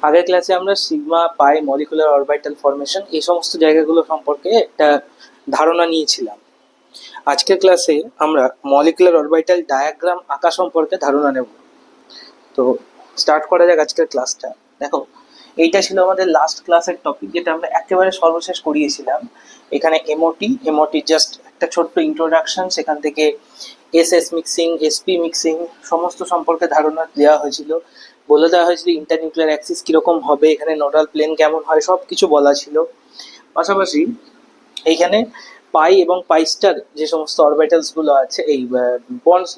আগের ক্লাসে আমরা সিগমা পাই মলিকুলার অরবিটাল ফরমেশন এই সমস্ত জায়গাগুলো সম্পর্কে একটা ধারণা নিয়েছিলাম। আজকের ক্লাসে আমরা মলিকুলার অরবিটাল ডায়াগ্রাম আঁকা সম্পর্কে ধারণা নেব। তো স্টার্ট করা যাক আজকের ক্লাসটা। দেখো, এইটা ছিল আমাদের লাস্ট ক্লাসের টপিক, যেটা আমরা একেবারে সর্বশেষ করিয়েছিলাম। এখানে এমওটি জাস্ট একটা ছোট্ট ইন্ট্রোডাকশন, সেখান থেকে এসএস মিক্সিং, এসপি মিক্সিং সমস্ত সম্পর্কে ধারণা দেওয়া হয়েছিল। বলে দেওয়া হয়েছিল ইন্টারনিউক্লিয়ার অ্যাক্সিস কিরকম হবে, এখানে নোডাল প্লেন কেমন হয়, সব কিছু বলা ছিল। পাশাপাশি এইখানে পাই এবং পাই স্টার যে সমস্ত অরবিটালস গুলো আছে, এই বন্ডস,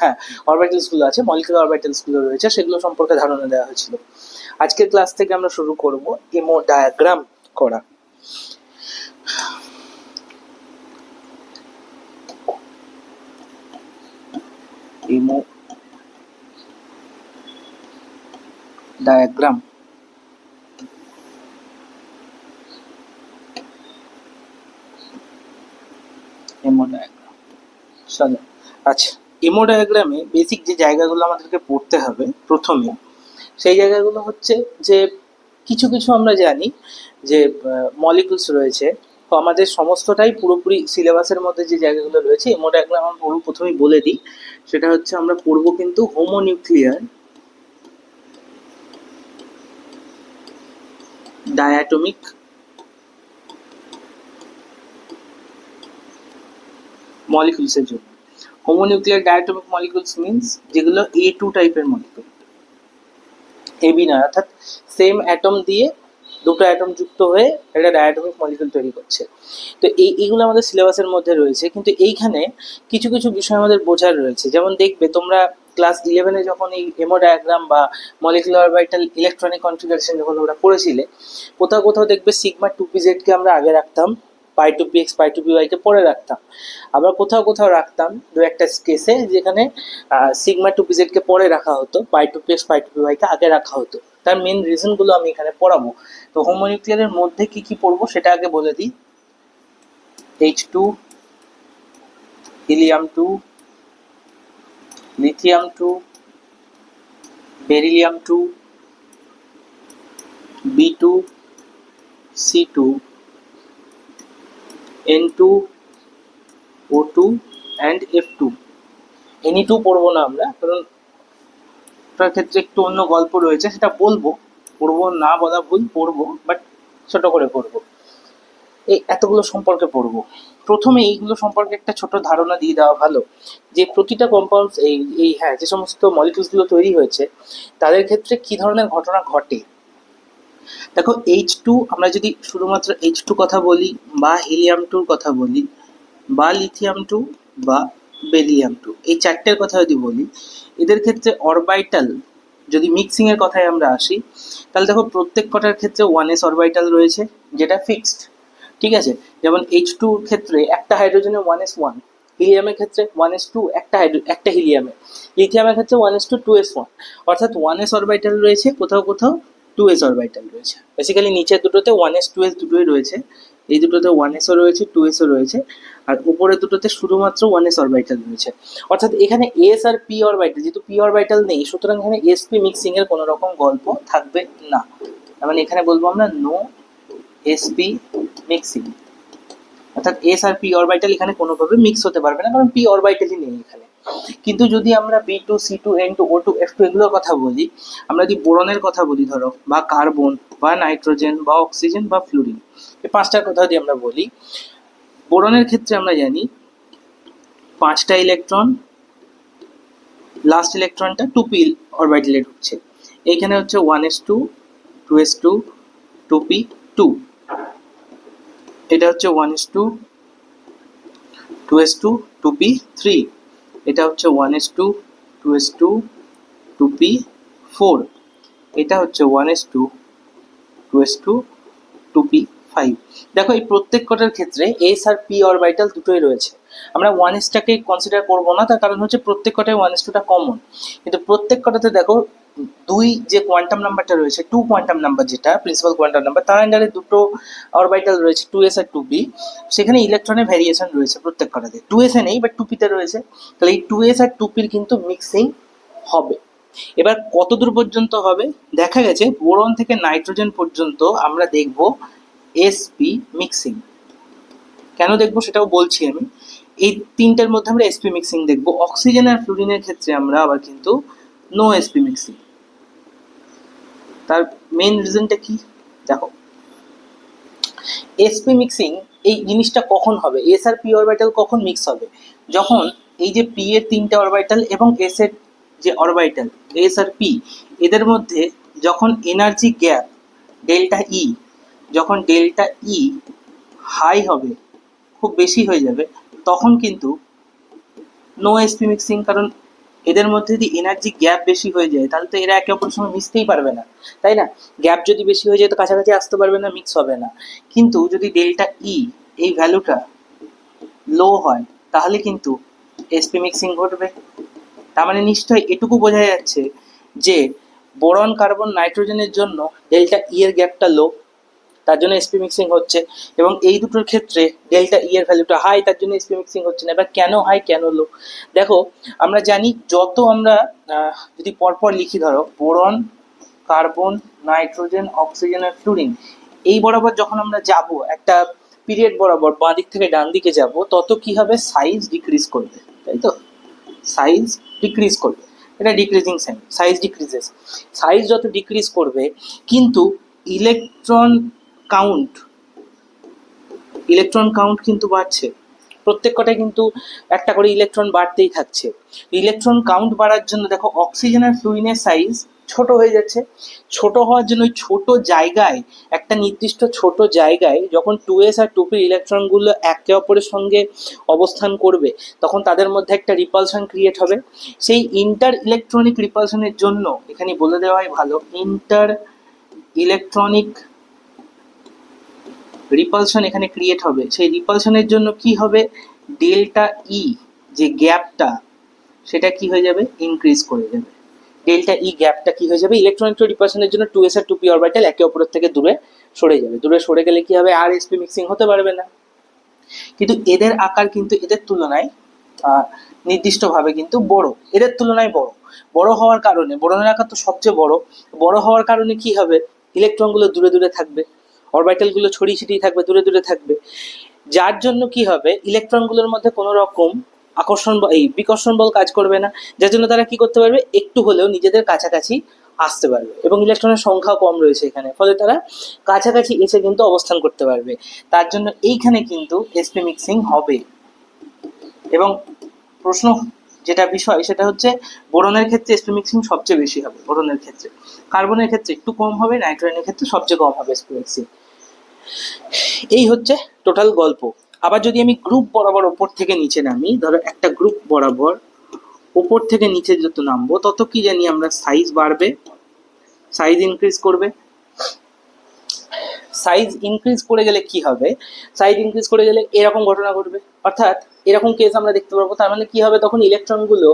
হ্যাঁ, অরবিটালস গুলো আছে, মলিকুলার অরবিটালস গুলো রয়েছে, সেগুলো সম্পর্কে ধারণা দেওয়া হয়েছিল। আজকের ক্লাস থেকে আমরা শুরু করব এমো ডায়াগ্রাম করা। এমো ডায়াগ্রাম এমো ডায়াগ্রাম চলো। আচ্ছা, এমো ডায়াগ্রামে বেসিক যে জায়গাগুলো আমাদেরকে পড়তে হবে প্রথমে, সেই জায়গাগুলো হচ্ছে যে কিছু কিছু আমরা জানি যে মলিকুলস রয়েছে। তো আমাদের সমস্তটাই পুরোপুরি সিলেবাসের মধ্যে যে জায়গাগুলো রয়েছে এমো ডায়াগ্রাম আমরা প্রথমেই বলে দিই। সেটা হচ্ছে আমরা পড়বো কিন্তু হোমোনিউক্লিয়ার ডায়াটমিক মলিকুলসের জন্য। হোমোনিউক্লিয়ার ডায়াটমিক মলিকুলস মিনস যেগুলো A2 টাইপের মলিকুল, এবি নয়, অর্থাৎ সেম অ্যাটম দিয়ে দুটো অ্যাটম যুক্ত হয়ে একটা ডায়াটমিক মলিকুল তৈরি করছে। তো এইগুলো আমাদের সিলেবাসের মধ্যে রয়েছে, কিন্তু এইখানে কিছু কিছু বিষয় আমাদের বোঝার রয়েছে। যেমন দেখবে তোমরা ক্লাস 11-এ যখন এই এমো ডায়াগ্রাম বা মলিকুলার অরবিটাল ইলেকট্রনিক কনফিগারেশন যখন তোমরা পড়েছিলে, কোথাও কোথাও দেখবে সিগমা 2pz কে আমরা আগে রাখতাম, পাই two p x pi two P ওয়াইকে পরে রাখতাম। আবার কোথাও কোথাও রাখতাম দু একটা কেসে যেখানে সিগমা 2pz কে পরে রাখা হতো, পাই two p x pi two P ওয়াইকে আগে রাখা হতো। তার মেন রিজনগুলো আমি এখানে পড়াবো। তো হোমোনিউক্লিয়ারের মধ্যে কি কি পড়বো সেটা আগে বলে দিই। H2, helium-2, lithium-2, beryllium-2, B2, C2, N2, O2 and F2। Ni2 পড়বো না আমরা, কারণ ওটার ক্ষেত্রে একটু অন্য গল্প রয়েছে, সেটা বলবো, পড়বো না বলা ভুল, পড়বো বাট ছোট করে পড়বো। এই এতগুলো সম্পর্কে পড়বো। প্রথমে এইগুলো সম্পর্কে একটা ছোট ধারণা দিয়ে দেওয়া ভালো, যে প্রতিটা কম্পাউন্ডস হ্যাঁ, যে সমস্ত মলিকুলসগুলো তৈরি হয়েছে তাদের ক্ষেত্রে কি ধরনের ঘটনা ঘটে। দেখো, H2 আমরা যদি শুধুমাত্র H2 কথা বলি, বা হিলিয়াম-2 কথা বলি, বা লিথিয়াম-2, বা বেরিলিয়াম-2, এই চারটের কথা যদি বলি, এদের ক্ষেত্রে অরবিটাল যদি মিক্সিং এর কথায় আমরা আসি, তাহলে দেখো প্রত্যেক কটার ক্ষেত্রে 1s অরবিটাল রয়েছে, যেটা ফিক্সড। ঠিক আছে, যেমন H2 ক্ষেত্রে একটা হাইড্রোজেনে 1s1, হিলিয়ামের ক্ষেত্রে 1s2 একটা হিলিয়ামে, লিথিয়ামের ক্ষেত্রে 1s2 2s1, অর্থাৎ 1s অরবিটাল রয়েছে, কোথাও কোথাও 2s অরবিটাল রয়েছে। বেসিক্যালি নিচের দুটোতে 1s 2s দুটোই রয়েছে, এই দুটোতে 1sও রয়েছে 2sও রয়েছে, আর উপরের দুটোতে শুধুমাত্র 1s অরবিটাল রয়েছে। অর্থাৎ এখানে s আর p অরবিটাল, যেহেতু p অরবিটাল নেই, সুতরাং এখানে sp মিক্সিং এর কোনো রকম গল্প থাকবে না। মানে এখানে বলবো আমরা নো sp মিক্সিং, অর্থাৎ এস আর পি অরবিটাল এখানে কোনোভাবে মিক্স হতে পারবে না, কারণ পি অরবিটালই নেই এখানে। কিন্তু যদি আমরা B2, C2, N2, O2, F2 এগুলোর কথা বলি, আমরা যদি বোরনের কথা বলি ধরো, বা কার্বন, বা নাইট্রোজেন, বা অক্সিজেন, বা ফ্লুরিন, এই পাঁচটার কথা যদি আমরা বলি, বোরনের ক্ষেত্রে আমরা জানি 5টা ইলেকট্রন, লাস্ট ইলেকট্রনটা 2p অরবিটালে ঢুকছে। এইখানে হচ্ছে 1s2, 2s2, 2p2, এটা হচ্ছে 1s2, 2s2, 2p3, এটা হচ্ছে 1s2, 2s2, 2p4, এটা হচ্ছে 1s2, 2s2, 2p5। দেখো, এই প্রত্যেক কটার ক্ষেত্রে এস আর পি অরবিটাল দুটোই রয়েছে। আমরা 1sটাকে কনসিডার করবো না, তার কারণ হচ্ছে প্রত্যেক কটায় 1s2টা কমন, কিন্তু প্রত্যেক কটাতে দেখো দুই যে কোয়ান্টাম নাম্বারটা রয়েছে, 2 কোয়ান্টাম নাম্বার, যেটা প্রিন্সিপাল কোয়ান্টাম নাম্বার, তার আন্ডারে দুটো অরবিটাল রয়েছে 2s আর 2p। সেখানে ইলেকট্রনের ভ্যারিয়েশন রয়েছে প্রত্যেক কটাতে, 2s এ নেই বাট 2p তে রয়েছে। তাহলে এই 2s আর 2p কিন্তু মিক্সিং হবে। এবার কত দূর পর্যন্ত হবে? দেখা গেছে বোরন থেকে নাইট্রোজেন পর্যন্ত আমরা দেখব এসপি মিক্সিং। কেন দেখবো সেটাও বলছি আমি। এই তিনটের মধ্যে আমরা এসপি মিক্সিং দেখবো। অক্সিজেন আর ফ্লুরিনের ক্ষেত্রে আমরা আবার কিন্তু নো এসপি মিক্সিং। তার মেইন রিজনটা কি? দেখো, এসপি মিক্সিং এই জিনিসটা কখন হবে? এস আর পি অরবিটাল কখন মিক্স হবে? যখন এই যে পি এর তিনটে অরবিটাল এবং এস এর যে অরবিটাল এস আর পি, এদের মধ্যে যখন এনার্জি গ্যাপ ডেল্টা ই, যখন ডেল্টা ই হাই হবে, খুব বেশি হয়ে যাবে, তখন কিন্তু নো এসপি মিক্সিং। কারণ এদের মধ্যে যদি এনার্জি গ্যাপ বেশি হয়ে যায় তাহলে তো এরা একে অপরের সঙ্গে মিশতেই পারবে না, তাই না? গ্যাপ যদি বেশি হয়ে যায় তো কাছাকাছি আসতে পারবে না, মিক্স হবে না। কিন্তু যদি ডেল্টা ই এই ভ্যালুটা লো হয় তাহলে কিন্তু এসপি মিক্সিং ঘটবে। তার মানে নিশ্চয়ই এটুকু বোঝা যাচ্ছে যে বোরন কার্বন নাইট্রোজেনের জন্য ডেল্টা ই এর গ্যাপটা লো, তার জন্য এসপি মিক্সিং হচ্ছে। এবং এই দুটোর ক্ষেত্রে ডেল্টা ই এর ভ্যালুটা হাই, তার জন্য এসপি মিক্সিং হচ্ছে না। এবার কেন হাই কেন লো? দেখো, আমরা জানি যত আমরা যদি পরপর লিখি, ধরো বোরন কার্বন নাইট্রোজেন অক্সিজেন আর ফ্লুরিন, এই বরাবর যখন আমরা যাব একটা পিরিয়ড বরাবর বাঁ দিক থেকে ডান দিকে যাব, তত কি হবে? সাইজ ডিক্রিজ করবে, তাই তো? সাইজ ডিক্রিজ করবে, এটা decreasing sign, size decreases. Size যত ডিক্রিজ করবে কিন্তু ইলেকট্রন কাউন্ট, ইলেকট্রন কাউন্ট কিন্তু বাড়ছে। প্রত্যেক কটায় কিন্তু একটা করে ইলেকট্রন বাড়তেই থাকছে। ইলেকট্রন কাউন্ট বাড়ার জন্য দেখো অক্সিজেন আর ফ্লুরিনের সাইজ ছোট হয়ে যাচ্ছে। ছোট হওয়ার জন্য ওই ছোট জায়গায়, একটা নির্দিষ্ট ছোট জায়গায় যখন 2s আর 2p ইলেকট্রনগুলো একে অপরের সঙ্গে অবস্থান করবে, তখন তাদের মধ্যে একটা রিপালশন ক্রিয়েট হবে। সেই ইন্টার ইলেকট্রনিক রিপালশনের জন্য এখানে বলে দেওয়াই ভালো, ইন্টার ইলেকট্রনিক রিপালশন এখানে ক্রিয়েট হবে। সেই রিপালশনের জন্য কি হবে? ডেল্টা ই যে গ্যাপটা, সেটা কি হয়ে যাবে? ইনক্রিজ করে যাবে। ডেল্টা ই গ্যাপটা কি হয়ে যাবে? ইলেকট্রনিক রিপালশনের জন্য 2s আর 2p অরবিটাল একে অপরের থেকে দূরে সরে যাবে। দূরে সরে গেলে কি হবে? আর এসপি মিক্সিং হতে পারবে না। কিন্তু এদের আকার কিন্তু এদের তুলনায় নির্দিষ্টভাবে কিন্তু বড়, এদের তুলনায় বড়। বড় হওয়ার কারণে, বোরনের আকার তো সবচেয়ে বড়, বড় হওয়ার কারণে কি হবে? ইলেকট্রনগুলো দূরে দূরে থাকবে, অরবিটালগুলো ছড়িয়ে ছিটিয়ে থাকবে, দূরে দূরে থাকবে। যার জন্য কি হবে? ইলেকট্রনগুলোর মধ্যে কোনো রকম আকর্ষণ এই বিকর্ষণ বল কাজ করবে না। যার জন্য তারা কি করতে পারবে? একটু হলেও নিজেদের কাছাকাছি আসতে পারবে, এবং ইলেকট্রনের সংখ্যা কম রয়েছে এখানে, ফলে তারা কাছাকাছি এসে কিন্তু অবস্থান করতে পারবে। তার জন্য এইখানে কিন্তু এসপি মিক্সিং হবে। এবং প্রশ্ন যেটা বিষয় সেটা হচ্ছে বোরনের ক্ষেত্রে এসপি মিক্সিং সবচেয়ে বেশি হবে বোরনের ক্ষেত্রে, কার্বনের ক্ষেত্রে একটু কম হবে, নাইট্রোজেনের ক্ষেত্রে সবচেয়ে কম হবে এসপি মিক্সিং। এই হচ্ছে টোটাল গল্প। আবার যদি আমি গ্রুপ বরাবর ওপর থেকে নিচে নামি, ধরো একটা গ্রুপ বরাবর ওপর থেকে নিচে যত নামবো তত কি জানি আমরা? সাইজ বাড়বে, সাইজ ইনক্রিজ করবে। সাইজ ইনক্রিজ করে গেলে কি হবে? সাইজ ইনক্রিজ করে গেলে এরকম ঘটনা ঘটবে, অর্থাৎ এরকম কেস আমরা দেখতে পারবো। তার মানে কি হবে? তখন ইলেকট্রনগুলো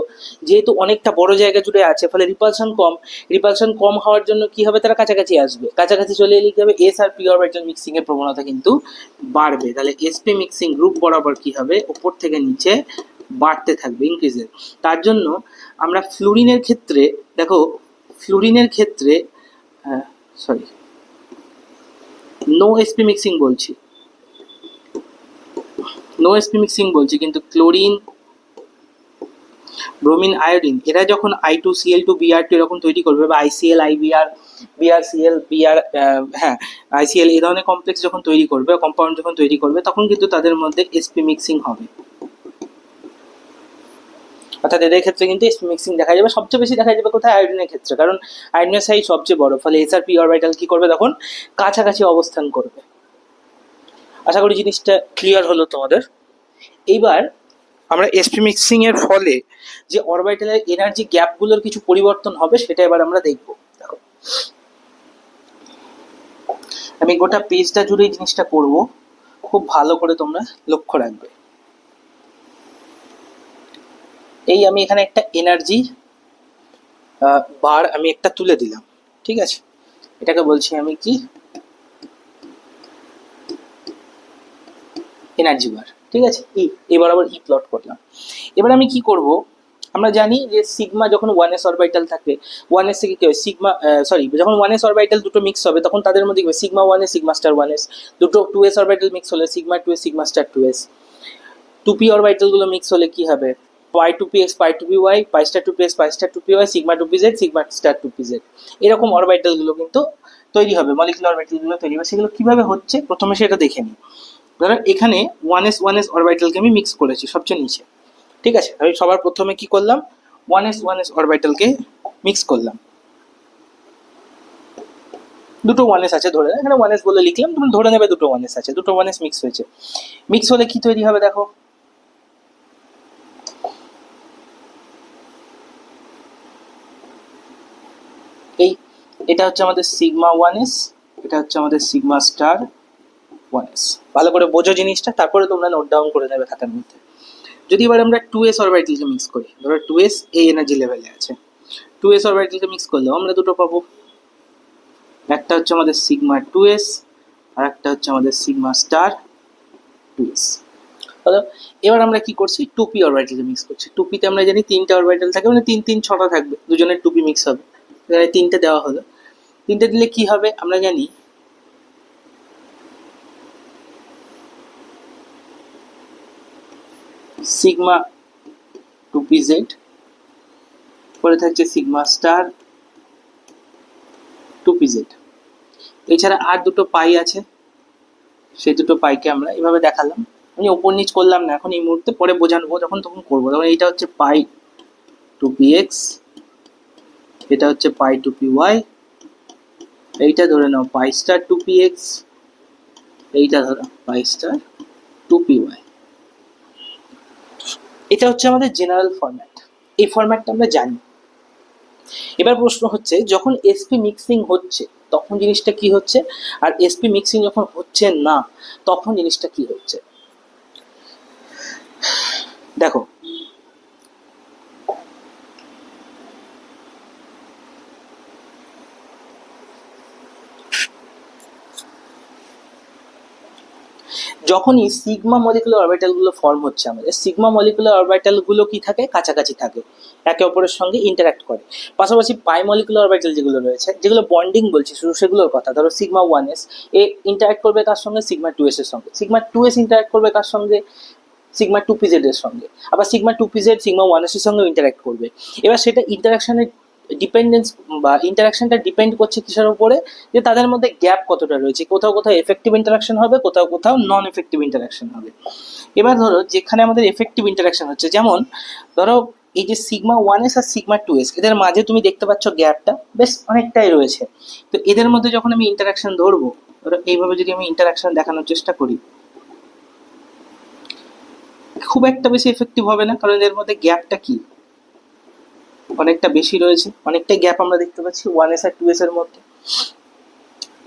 যেহেতু অনেকটা বড় জায়গা জুড়ে আছে, ফলে রিপালশন কম। রিপালশন কম হওয়ার জন্য কি হবে? তারা কাছাকাছি আসবে, কাছাকাছি চলে এলে কি হবে? এস আর পি অরবিটাল মিক্সিং এর প্রবণতা কিন্তু বাড়বে। তাহলে এসপি মিক্সিং গ্রুপ বরাবর কি হবে? উপর থেকে নিচে বাড়তে থাকবে, ইনক্রিজের। তার জন্য আমরা ফ্লুরিনের ক্ষেত্রে দেখো, ফ্লুরিনের ক্ষেত্রে সরি নো এসপি মিক্সিং বলছি, নো এসপি মিক্সিং বলছি, কিন্তু ক্লোরিন, ব্রোমিন, আয়োডিন এরা যখন I2Cl2Br2 এরকম তৈরি করবে, বা ICl IBr BrCl Br, হ্যাঁ ICl, এই ধরনের কমপ্লেক্স যখন তৈরি করবে, কম্পাউন্ড যখন তৈরি করবে, তখন কিন্তু তাদের মধ্যে এসপি মিক্সিং হবে। অর্থাৎ এদের ক্ষেত্রে কিন্তু এসপি মিক্সিং দেখা যাবে। সবচেয়ে বেশি দেখা যাবে কোথায়? আয়োডিনের ক্ষেত্রে, কারণ আয়োডিনের সাইজ সবচেয়ে বড়, ফলে এস আর পি অরবিটাল কি করবে? তখন কাছাকাছি অবস্থান করবে। আশা করি জিনিসটা ক্লিয়ার হলো তোমাদের। এইবার আমরা এসপি মিক্সিং এর ফলে যে অরবিটালের এনার্জি গ্যাপগুলোর কিছু পরিবর্তন হবে সেটা এবার আমরা দেখব। দেখো, আমি গোটা পেজটা জুড়ে এই জিনিসটা করব, খুব ভালো করে তোমরা লক্ষ্য রাখবে। এই আমি এখানে একটা এনার্জি বার আমি একটা তুলে দিলাম, ঠিক আছে? এটাকে বলছি আমি কি? এনার্জি বার, ঠিক আছে? ই বরাবর ই প্লট করলাম। এবার আমি কি করব? আমরা জানি যে সিগমা যখন 1s অরবিটাল থাকে, 1s থেকে কি হয় সিগমা, সরি, যখন 1s অরবিটাল দুটো মিক্স হবে তখন তাদের মধ্যে কি হবে sigma 1s sigma star 1s, দুটো 2s অরবিটাল মিক্স হলে sigma 2s sigma star 2s, 2p orbital গুলো মিক্স হলে কি হবে pi 2px pi 2py pi star 2px pi star 2py sigma 2pz sigma star 2pz, এরকম orbital গুলো কিন্তু তৈরি হবে, মলিকুলার অরবিটাল গুলো তৈরি হবে। সেগুলো কিভাবে হচ্ছে প্রথমে সেটা দেখে নিই। ধরো এখানে 1s অরবিটালকে আমি মিক্স করেছি সবচেয়ে নিচে, ঠিক আছে, আমি সবার প্রথমে কি করলাম 1s অরবিটালকে মিক্স করলাম, দুটো 1s আছে ধরে এখানে 1s বলে লিখলাম, তুমি ধরে নেবে দুটো 1s আছে, দুটো 1s মিক্স হয়েছে। মিক্স হলে কি তৈরি হবে দেখো, এই এটা হচ্ছে আমাদের সিগমা 1s, এটা হচ্ছে আমাদের সিগমা স্টার 1s। ভালো করে বোঝো জিনিসটা, তারপরে তোমরা নোট ডাউন করে নেবে খাতার মধ্যে। যদি এবার আমরা 2s অরবিটালকে মিক্স করি, ধরো 2s এই এনার্জি লেভেলে আছে, 2s অরবিটালকে মিক্স করলেও আমরা দুটো পাবো, একটা হচ্ছে আমাদের সিগমা 2s আর একটা হচ্ছে আমাদের সিগমা স্টার 2s। হলো, এবার আমরা কি করছি 2p অরবিটালকে মিক্স করছি। 2p তে আমরা জানি তিনটা অরবিটাল থাকে, মানে 3 3 6টা থাকবে, দুজনের 2p মিক্স হবে, এখানে তিনটে দেওয়া হলো। তিনটে দিলে কি হবে আমরা জানি সিগমা 2pz, পরে থাকছে সিগমা স্টার 2pz। এছাড়া আর দুটো পাই আছে, সেই দুটো পাইকে আমরা এভাবে দেখালাম, আমি ওপর নিচ করলাম না এখন এই মুহূর্তে, পরে বোঝানো যখন তখন করবো। তখন এইটা হচ্ছে পাই 2px, এটা হচ্ছে পাই 2py, এইটা ধরে নাও পাই স্টার 2px, এইটা ধরো পাই স্টার 2py। এটা হচ্ছে আমাদের জেনারেল ফরম্যাট, এই ফরম্যাটটা আমরা জানি। এবার প্রশ্ন হচ্ছে যখন এসপি মিক্সিং হচ্ছে তখন জিনিসটা কি হচ্ছে, আর এসপি মিক্সিং যখন হচ্ছে না তখন জিনিসটা কি হচ্ছে। দেখো যখনই সিগমা মলিকুলার অরবিটাল গুলো ফর্ম হচ্ছে, আমাদের সিগমা মলিকুলার অরবিটাল গুলো কি থাকে কাছাকাছি থাকে, একে অপরের সঙ্গে ইন্টারঅ্যাক্ট করে। পাশাপাশি পাই মলিকুলার অরবিটাল যেগুলো রয়েছে, যেগুলো বন্ডিং বলছি শুধু সেগুলোর কথা, ধরো সিগমা 1s এ ইন্টারঅ্যাক্ট করবে কার সঙ্গে সিগমা 2s এর সঙ্গে, সিগমা 2s ইন্টারঅ্যাক্ট করবে কার সঙ্গে সিগমা 2pz এর সঙ্গে, আবার সিগমা 2pz সিগমা 1s এর সঙ্গে ইন্টারঅ্যাক্ট করবে। এবার সেটা ইন্টারাকশনের ডিপেন্ডেন্স বা ইন্টারাকশনটা ডিপেন্ড করছে কিসের উপরে, যে তাদের মধ্যে গ্যাপ কতটা রয়েছে, কোথাও কোথাও এফেক্টিভ ইন্টারাকশন হবে, কোথাও কোথাও নন এফেক্টিভ ইন্টারাকশন হবে। এবার ধরো যেখানে আমাদের এফেক্টিভ ইন্টারাকশন হচ্ছে, যেমন ধরো এই যে সিগমা 1s আর সিগমা 2s এদের মাঝে তুমি দেখতে পাচ্ছ গ্যাপটা বেশ অনেকটাই রয়েছে। তো এদের মধ্যে যখন আমি ইন্টারাকশন ধরবো, ধরো এইভাবে যদি আমি ইন্টারাকশন দেখানোর চেষ্টা করি, খুব একটা বেশি এফেক্টিভ হবে না, কারণ এর মধ্যে গ্যাপটা কি অনেকটা বেশি রয়েছে, অনেকটাই গ্যাপ আমরা দেখতে পাচ্ছি 1s আর 2s এর মধ্যে।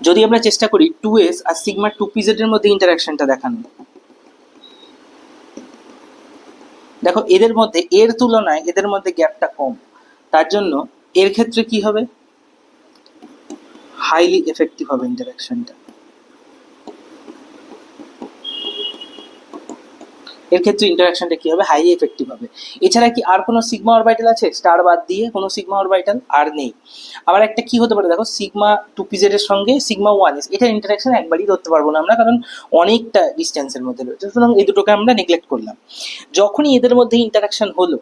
যদি আমরা চেষ্টা করি 2s আর সিগমা 2pz এর মধ্যে ইন্টারাকশনটা দেখানো, দেখো এদের মধ্যে এর তুলনায় এদের মধ্যে গ্যাপটা কম, তার জন্য এর ক্ষেত্রে কি হবে হাইলি এফেক্টিভ হবে ইন্টারাকশনটা, এর ক্ষেত্রে ইন্টারাকশনটা কি হবে হাইলি এফেক্টিভ হবে। এছাড়া কি আর কোনো সিগমা অরবিটাল আছে স্টার বাদ দিয়ে, কোনো সিগমা অরবিটাল আর নেই। আবার একটা কি হতে পারে দেখো সিগমা 2pz এর সঙ্গে সিগমা 1s, এটার ইন্টারাকশন একবারই ধরতে পারবো না আমরা, কারণ অনেকটা ডিস্টেন্সের মধ্যে রয়েছে, সুতরাং এই দুটোকে আমরা নেগলেক্ট করলাম। যখনই এদের মধ্যে ইন্টারাকশন হলো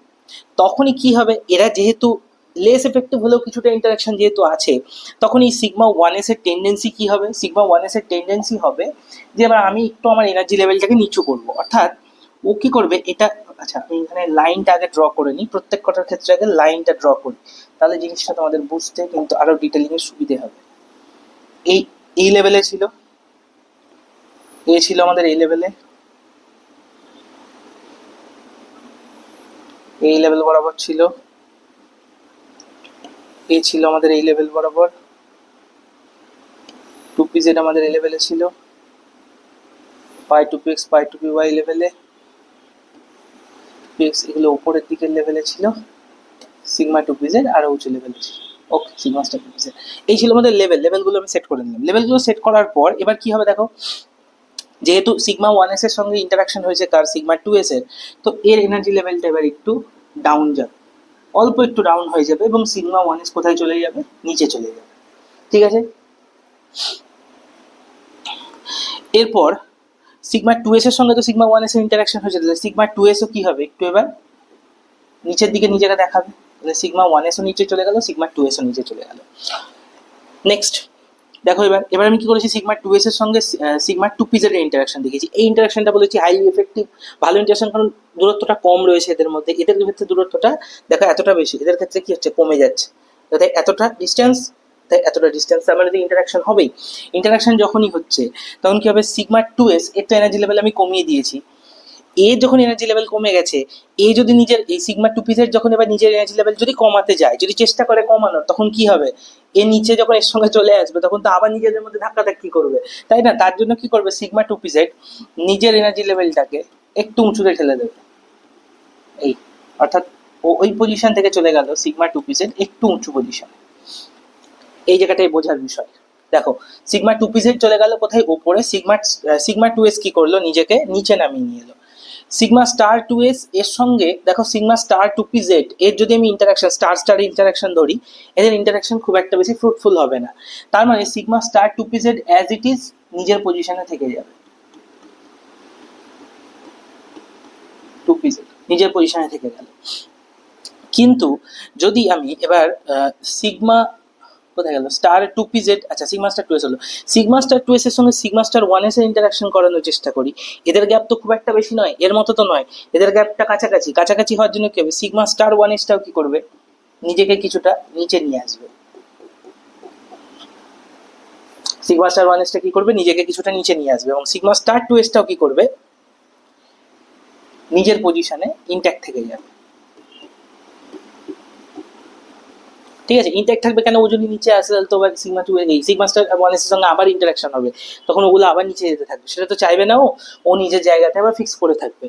তখনই কি হবে, এরা যেহেতু লেস এফেক্টিভ হলেও কিছুটা ইন্টারাকশন যেহেতু আছে, তখন এই সিগমা 1s এর টেন্ডেন্সি কি হবে, সিগমা 1s এর টেন্ডেন্সি হবে যে এবার আমি একটু আমার এনার্জি লেভেলটাকে নিচু করবো, অর্থাৎ ও কি করবে এটা, আচ্ছা আমি এখানে লাইনটা আগে ড্র করে নিই, প্রত্যেক কটার ক্ষেত্রে আগে লাইনটা ড্র করি, তাহলে জিনিসটা তোমাদের বুঝতে কিন্তু আরো ডিটেলিং এর সুবিধে হবে। এই এই লেভেলে ছিল, এ ছিল আমাদের এই লেভেলে, এই লেভেল বরাবর ছিল, এ ছিল আমাদের এই লেভেল বরাবর, 2pz আমাদের এই লেভেলে ছিল, পাই 2px পাই 2py লেভেলে, px এগুলো উপরের দিকের লেভেলে ছিল, সিগমা 2pz আরো উঁচু লেভেলে ছিল, ওকে সিগমা স্টার 2pz। এই ছিল আমাদের লেভেলগুলো আমি সেট করে নিলাম। লেভেলগুলো সেট করার পর এবার কি হবে দেখো, যেহেতু সিগমা 1s এর সঙ্গে ইন্টারাকশন হয়েছে কার সিগমা 2s এর, তো এর এনার্জি লেভেলটা এবার একটু ডাউন যাবে, অল্প একটু ডাউন হয়ে যাবে এবং সিগমা 1s কোথায় চলে যাবে, নিচে চলে যাবে। ঠিক আছে, এরপর সিগমা 2s এর সঙ্গে তো সিগমা 1s এর ইন্টারাকশন হয়েছে, তাহলে সিগমা 2s ও কি হবে, একটু এবার নিচের দিকে নিজেকে দেখাবে, তাহলে সিগমা 1s ও নিচে চলে গেল, সিগমা 2s ও নিচে চলে গেল। নেক্সট দেখো, এবার আমি কি করেছি, সিগমা 2s এর সঙ্গে সিগমা 2pz এর ইন্টারাকশন দেখেছি। এই ইন্টারাকশনটা বলেছি হাইলি এফেক্টিভ, ভালো ইন্টারাকশন, কারণ দূরত্বটা কম রয়েছে এদের মধ্যে। এদের ক্ষেত্রে দূরত্বটা দেখো এতটা বেশি, এদের ক্ষেত্রে কি হচ্ছে, কমে যাচ্ছে। তাই এতটা ডিস্টেন্স, তাই এতটা ডিস্টেন্স, তার মানে ইন্টারাকশন হবেই। ইন্টারাকশন যখনই হচ্ছে তখন কি হবে, সিগমা 2s এর তো এনার্জি লেভেল আমি কমিয়ে দিয়েছি, এ যখন এনার্জি লেভেল কমে গেছে, এ যদি নিজের এই সিগমা 2pz যখন এবার নিজের এনার্জি লেভেল যদি কমাতে যায়, যদি চেষ্টা করে কমানোর, তখন কি হবে, এ নিচে যখন এর সঙ্গে চলে আসবে তখন তো আবার নিজেদের মধ্যে ধাক্কাধাক্কি করবে, তাই না? তার জন্য কি করবে, সিগমা 2pz নিজের এনার্জি লেভেলটাকে একটু উঁচুতে ঠেলে দেবে, এই অর্থাৎ ও ওই পজিশন থেকে চলে গেল সিগমা 2pz একটু উঁচু পজিশন। এই জায়গাটাই বোঝার বিষয়। দেখো, সিগমা 2pz চলে গেল কোথায়, উপরে। সিগমা 2s কি করলো, নিজেকে নিচে নামিয়ে নিয়ে এলো। সিগমা স্টার 2s এর সঙ্গে দেখো সিগমা স্টার 2pz এর যদি আমি ইন্টারাকশন স্টার স্টার ইন্টারাকশন ধরি, এদের ইন্টারাকশন খুব একটা বেশি ফ্রুটফুল হবে না। তার মানে sigma star 2pz as it is নিজের পজিশনে থেকে যাবে, 2pz নিজের পজিশনে থেকে গেল। কিন্তু যদি আমি এবার সিগমা কোথায় গেল, স্টার 2pz, আচ্ছা সিগমা স্টার 2s হলো, সিগমা স্টার 2s এর সঙ্গে সিগমা স্টার 1s এর ইন্টারাকশন করানোর চেষ্টা করি, এদের গ্যাপ তো খুব একটা বেশি নয়, এর মতো তো নয়, এদের গ্যাপটা কাছাকাছি। কাছাকাছি হওয়ার জন্য কি হবে, সিগমা স্টার 1s টাও কি করবে, নিজেকে কিছুটা নিচে নিয়ে আসবে। সিগমা স্টার 1s টা কি করবে, নিজেকে কিছুটা নিচে নিয়ে আসবে, এবং সিগমা স্টার 2s টাও কি করবে, নিজের পজিশনে ইনট্যাক্ট থেকে যাবে। ঠিক আছে, ইনট্যাক্ট থাকবে কেন, ও যদি নিচে আসে তাহলে তো আবার সিগমা 2 এই সিগমা স্টার 1s এর সঙ্গে আবার ইন্টারাকশন হবে, তখন ওগুলো আবার নিচে যেতে থাকবে, সেটা তো চাইবে না। ও নিজের জায়গাতে আবার ফিক্স করে থাকবে।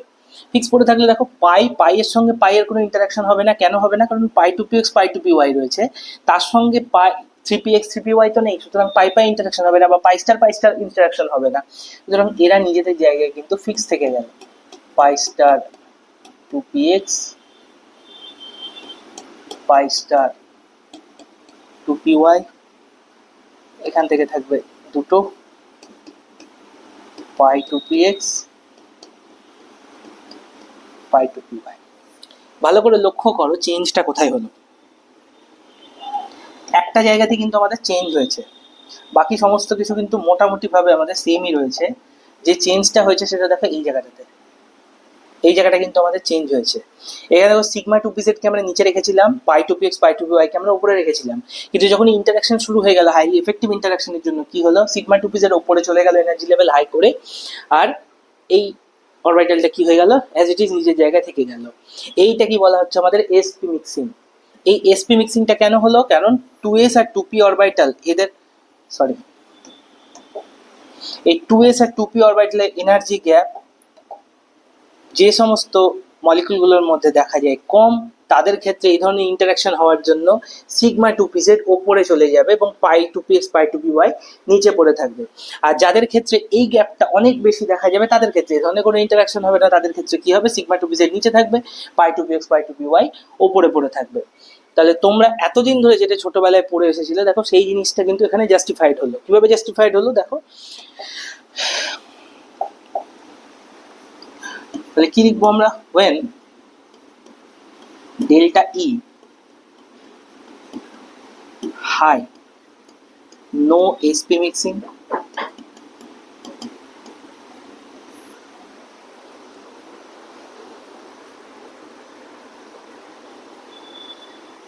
ফিক্স করে থাকলে দেখো পাই এর সঙ্গে পাই এর কোনো ইন্টারাকশন হবে না। কেন হবে না, কারণ পাই 2px পাই 2py রয়েছে, তার সঙ্গে পাই 3px 3py তো নেই, সুতরাং পাই পাই ইন্টারাকশন হবে না, বা পাই স্টার ইন্টারাকশন হবে না। সুতরাং এরা নিজেদের জায়গায় কিন্তু ফিক্স থেকে গেল, পাই star 2px pi star 2py, এখান থেকে থাকবে দুটো পাই 2px পাই 2py। ভালো করে লক্ষ্য করো চেঞ্জটা কোথায় হলো, একটা জায়গাতে কিন্তু আমাদের চেঞ্জ হয়েছে, বাকি সমস্ত কিছু কিন্তু মোটামুটি ভাবে আমাদের সেমই রয়েছে। যে চেঞ্জটা হয়েছে সেটা দেখো এই জায়গাটাতে, এই জায়গাটা কিন্তু আমাদের চেঞ্জ হয়েছে। এখানে দেখো সিগমা 2pz কে আমরা নিচে রেখেছিলাম, পাই 2px পাই 2py কে আমরা উপরে রেখেছিলাম, কিন্তু যখন ইন্টারাকশন শুরু হয়ে গেল হাইলি এফেক্টিভ ইন্টারাকশনের জন্য কি হলো, সিগমা 2pz এর উপরে চলে গেল এনার্জি লেভেল হাই করে, আর এই অরবিটালটা কি হয়ে গেল, অ্যাজ ইট ইজ নিজের জায়গায় থেকে গেল। এইটা কি বলা হচ্ছে আমাদের এসপি মিক্সিং। এই এসপি মিক্সিংটা কেন হলো, কারণ 2s আর 2p অরবিটাল এদের, সরি, এই 2s আর 2p অরবিটালের এনার্জি গ্যাপ যে সমস্ত মলিকুলগুলোর মধ্যে দেখা যায় কম, তাদের ক্ষেত্রে এই ধরনের ইন্টারাকশন হওয়ার জন্য সিগমা 2pz ওপরে চলে যাবে এবং পাই 2px পাই 2py নিচে পড়ে থাকবে। আর যাদের ক্ষেত্রে এই গ্যাপটা অনেক বেশি দেখা যাবে তাদের ক্ষেত্রে এই ধরনের কোনো ইন্টারাকশন হবে না, তাদের ক্ষেত্রে কি হবে, সিগমা 2pz নিচে থাকবে, পাই 2px পাই 2py ওপরে পড়ে থাকবে। তাহলে তোমরা এতদিন ধরে যেটা ছোটবেলায় পড়ে এসেছিলে, দেখো সেই জিনিসটা কিন্তু এখানে জাস্টিফাইড হলো। কিভাবে জাস্টিফাইড হলো দেখো, তাহলে কি লিখবো আমরা, when delta E high, no sp mixing,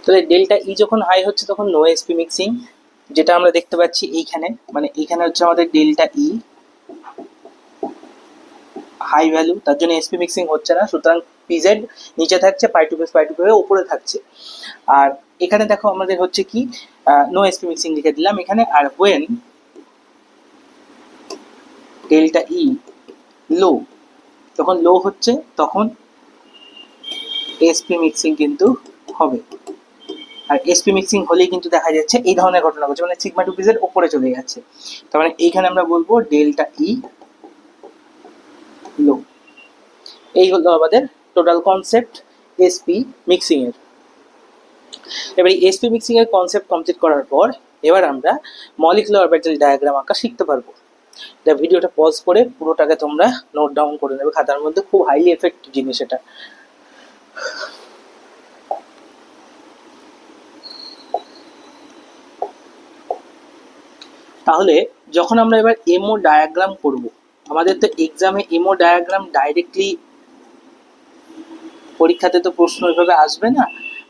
তাহলে ডেল্টা ই যখন হাই হচ্ছে তখন নো এসপি মিক্সিং, যেটা আমরা দেখতে পাচ্ছি এইখানে, মানে এইখানে হচ্ছে আমাদের ডেল্টা ই হাই ভ্যালু, তার জন্য এসপি মিক্সিং হচ্ছে না, সুতরাং পিজেড নিচে থাকছে, পাই 2px পাই 2py উপরে থাকছে। আর এখানে দেখো আমাদের হচ্ছে কি, নো এসপি মিক্সিং লিখে দিলাম এখানে। আর when ডেল্টা ই লো, যখন লো হচ্ছে তখন এসপি মিক্সিং কিন্তু হবে। আর এসপি মিক্সিং হলেই কিন্তু দেখা যাচ্ছে এই ধরনের ঘটনা ঘটছে, মানে সিগমা 2pz উপরে চলে যাচ্ছে। তার মানে এইখানে আমরা বলবো ডেল্টা ই লো। এই হলো আমাদের টোটাল কনসেপ্ট এসপি মিক্সিং এর। এবার এই এসপি মিক্সিং এর কনসেপ্ট কমপ্লিট করার পর এবার আমরা মলিকুলার অরবিটাল ডায়াগ্রাম আঁকা শিখতে পারবো। এটা ভিডিওটা পজ করে পুরোটাকে তোমরা নোট ডাউন করে নেবে খাতার মধ্যে, খুব হাইলি এফেক্টিভ জিনিস এটা। তাহলে যখন আমরা এবার এমও ডায়াগ্রাম করব, আমাদের তো এক্সামে এমও ডায়াগ্রাম ডাইরেক্টলি পরীক্ষাতে তো প্রশ্ন ওইভাবে আসবে না।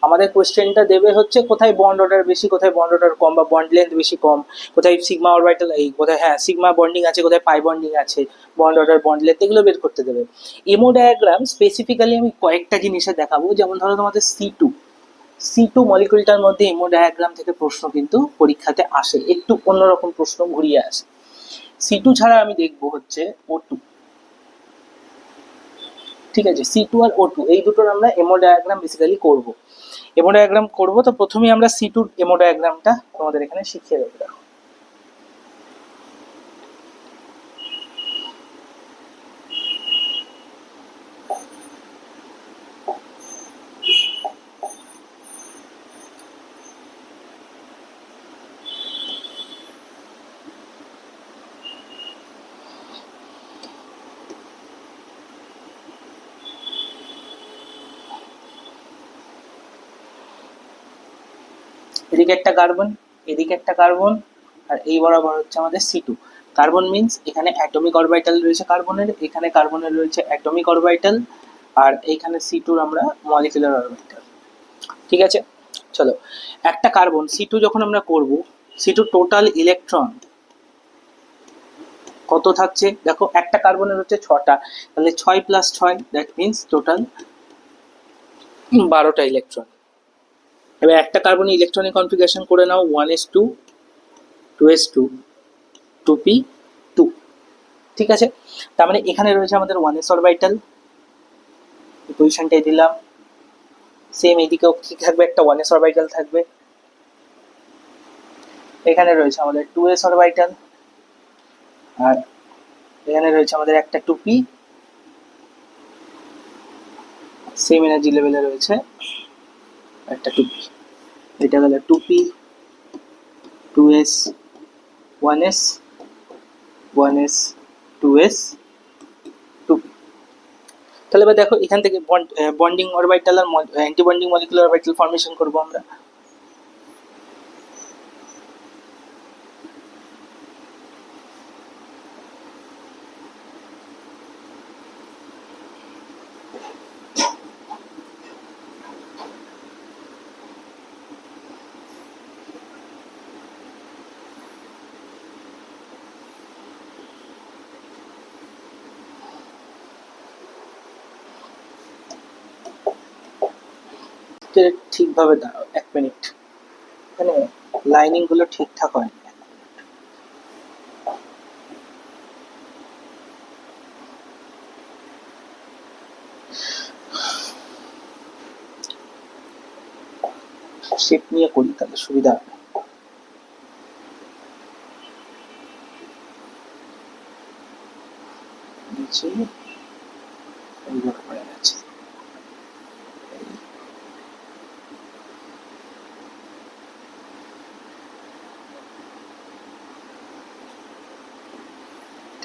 আমাদের কোশ্চেনটা দেবে হচ্ছে কোথায় বন্ড অর্ডার বেশি, কোথায় বন্ড অর্ডার কম, বা বন্ড লেন্থ বেশি কম, কোথায় সিগমা অরবিটাল এই কোথায় সিগমা বন্ডিং আছে, কোথায় পাই বন্ডিং আছে, বন্ড অর্ডার বন্ড লেন্থ এগুলো বের করতে দেবে। এমও ডায়াগ্রাম স্পেসিফিক্যালি আমি কয়েকটা জিনিসে দেখাবো, যেমন ধরো তোমাদের সি টু মলিকুলটার মধ্যে এমও ডায়াগ্রাম থেকে প্রশ্ন কিন্তু পরীক্ষাতে আসে, একটু অন্যরকম প্রশ্ন ঘুরিয়ে আসে। সি2 ছাড়া আমি দেখবো হচ্ছে ও2, ঠিক আছে? সি2 আর ও2 এই দুটোর আমরা এমও ডায়াগ্রাম বেসিক্যালি করব। এমও ডায়াগ্রাম করব, তো প্রথমেই আমরা সি2 এমও ডায়াগ্রামটা তোমাদের এখানে শিখিয়ে দেবো। দেখো এদিকে একটা কার্বন, এদিকে একটা কার্বন, আর এই বরাবর হচ্ছে আমাদের সি2। কার্বন মিন্স এখানে অ্যাটমিক অরবিটাল রয়েছে কার্বনের, এখানে কার্বনের রয়েছে অ্যাটমিক অরবিটাল, আর এইখানে সি2র আমরা মলিকুলার অরবিটাল। ঠিক আছে, চলো। একটা কার্বন সি2 যখন আমরা করব, সি2 টোটাল ইলেকট্রন কত থাকছে দেখো, একটা কার্বনের হচ্ছে 6টা, তাহলে 6 + 6 দ্যাট মিন্স টোটাল 12টা ইলেকট্রন। এবার একটা কার্বনের ইলেকট্রনিক কনফিগারেশন করে নাও 1s2 2s2 2p2, ঠিক আছে? তার মানে এখানে রয়েছে আমাদের 1s অরবিটাল, পজিশনটাই দিলাম। সেম এদিকেও কি থাকবে, একটা 1s অরবিটাল থাকবে। এখানে রয়েছে আমাদের 2s অরবিটাল, আর এখানে রয়েছে আমাদের একটা 2p, সেম এনার্জি লেভেলে রয়েছে একটা 2p। এটা গেল 2p 2s 1s 1s 2s 2p। তাহলে এবার দেখো এখান থেকে বন্ডিং অরবিটাল আর anti bonding molecular orbital formation করব আমরা। ঠিকভাবে দাঁড়াও, 1 মিনিট, এখানে লাইনিং গুলো ঠিকঠাক হয় না। শেপ নিয়ে করি তাহলে সুবিধা হবে। নিচে এইভাবে পড়ে গেছে।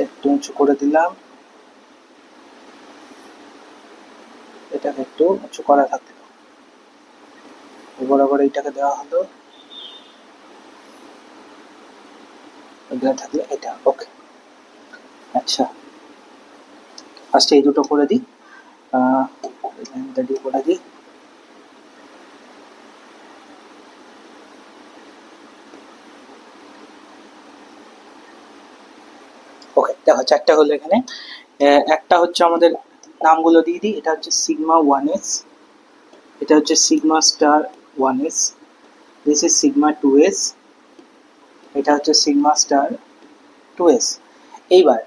একটু উঁচু করে দিলাম, এটাকে একটু উঁচু করা থাকলো, বরাবর এইটাকে দেওয়া হলো, দেওয়া থাকলে এটা ওকে। আচ্ছা, ফার্স্টে এই দুটো করে দিই, করে দিই। ওকে, দেখো 4টা হলো এখানে। একটা হচ্ছে আমাদের নামগুলো দিয়ে দিই, এটা হচ্ছে সিগমা 1s, এটা হচ্ছে sigma star 1s, this is sigma 2s, এটা হচ্ছে সিগমা স্টার 2s। এইবার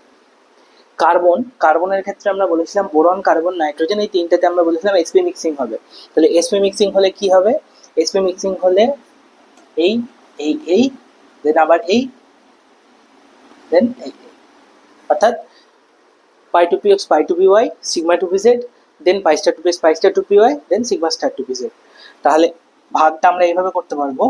কার্বনের ক্ষেত্রে আমরা বলেছিলাম বোরন, কার্বন, নাইট্রোজেন, এই তিনটাতে আমরা বলেছিলাম এসপি মিক্সিং হবে। তাহলে এসপি মিক্সিং হলে কি হবে, এসপি মিক্সিং হলে এই এই এই দেন আবার এই দেন এই, অর্থাৎ pi two p x pi two p y sigma two p z, then pi star two p x pi star two p y, then sigma star two p z. তাহলে ভাগটা আমরা এইভাবে করতে পারবো,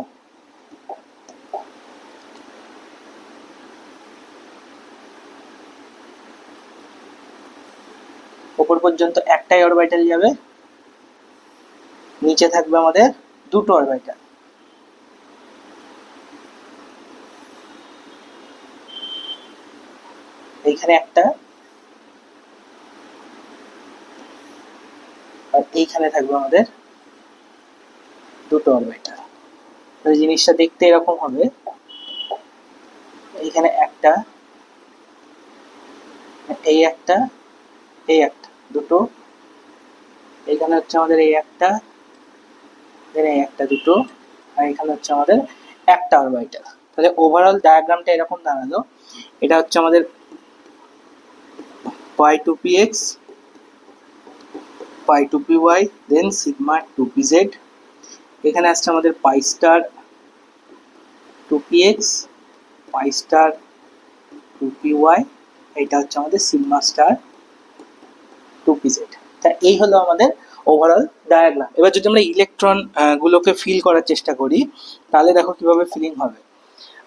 ওপর পর্যন্ত একটাই অরবিটাল যাবে, নিচে থাকবে আমাদের দুটো অরবিটাল। এইখানে একটা আর এইখানে থাকবে আমাদের দুটো অরবিটাল। জিনিসটা দেখতে এরকম হবে, এইখানে একটা, এই একটা, এই একটা, দুটো, এইখানে হচ্ছে আমাদের এই একটা, এই একটা, দুটো, আর এখানে হচ্ছে আমাদের একটা অরবিটাল। তাহলে ওভারঅল ডায়াগ্রামটা এরকম দাঁড়ালো। এটা হচ্ছে আমাদের pi two p x, pi two p y, then sigma two p z. এখানে আসছে আমাদের pi star two p x, pi star two p y, এটা হচ্ছে আমাদের sigma star two p z. তা এই হলো আমাদের ওভারঅল ডায়াগ্রাম। এবার যদি আমরা ইলেকট্রন গুলোকে ফিল করার চেষ্টা করি, তাহলে দেখো কিভাবে ফিলিং হবে।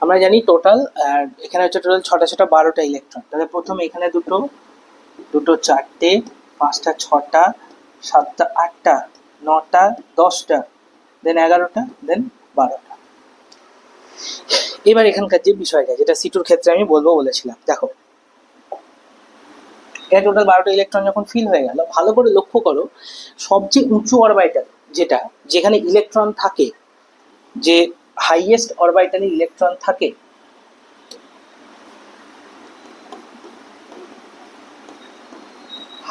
আমরা জানি টোটাল এখানে হচ্ছে টোটাল 6টা 6টা 12টা ইলেকট্রন। তাহলে প্রথমে এখানে দুটো, দুটো 4টে, 5টা 6টা, 7টা 8টা, 9টা 10টা, দেন 11টা, দেন 12টা। এবার এখানকার যে বিষয়টা, যেটা সিটুর ক্ষেত্রে আমি বলবো বলেছিলাম, দেখো এটা টোটাল 12টা ইলেকট্রন যখন ফিল হয়ে গেল, ভালো করে লক্ষ্য করো সবচেয়ে উঁচু অরবিটাল যেটা, যেখানে ইলেকট্রন থাকে, যে হাইয়েস্ট অরবিটালে ইলেকট্রন থাকে,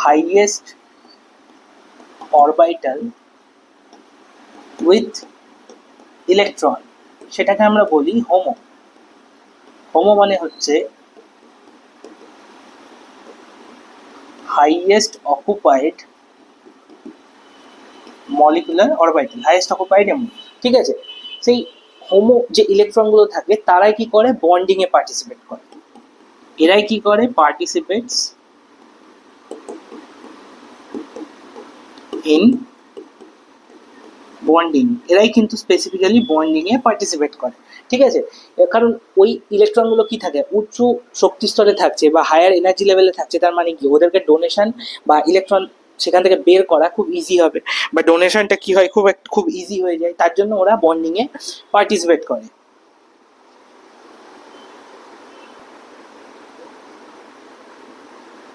হাইয়েস্ট অরবিটাল উইথ ইলেকট্রন, সেটাকে আমরা বলি হোমো। হোমো মানে হচ্ছে highest occupied molecular orbital, highest occupied এমন, ঠিক আছে। সেই হোমো যে ইলেকট্রনগুলো থাকে তারাই কি করে, বন্ডিং এ পার্টিসিপেট করে। এরাই কি করে, পার্টিসিপেটস ইন বন্ডিং। এরাই কিন্তু স্পেসিফিক্যালি বন্ডিং এ পার্টিসিপেট করে, ঠিক আছে। কারণ ওই ইলেকট্রনগুলো কি থাকে, উচ্চ শক্তি স্তরে থাকছে বা হায়ার এনার্জি লেভেলে থাকছে, তার মানে কি ওদেরকে ডোনেশন বা ইলেকট্রন সেখান থেকে বের করা খুব ইজি হবে, বা ডোনেশনটা কি হয়, খুব ইজি হয়ে যায়, তার জন্য ওরা বন্ডিং এ পার্টিসিপেট করে।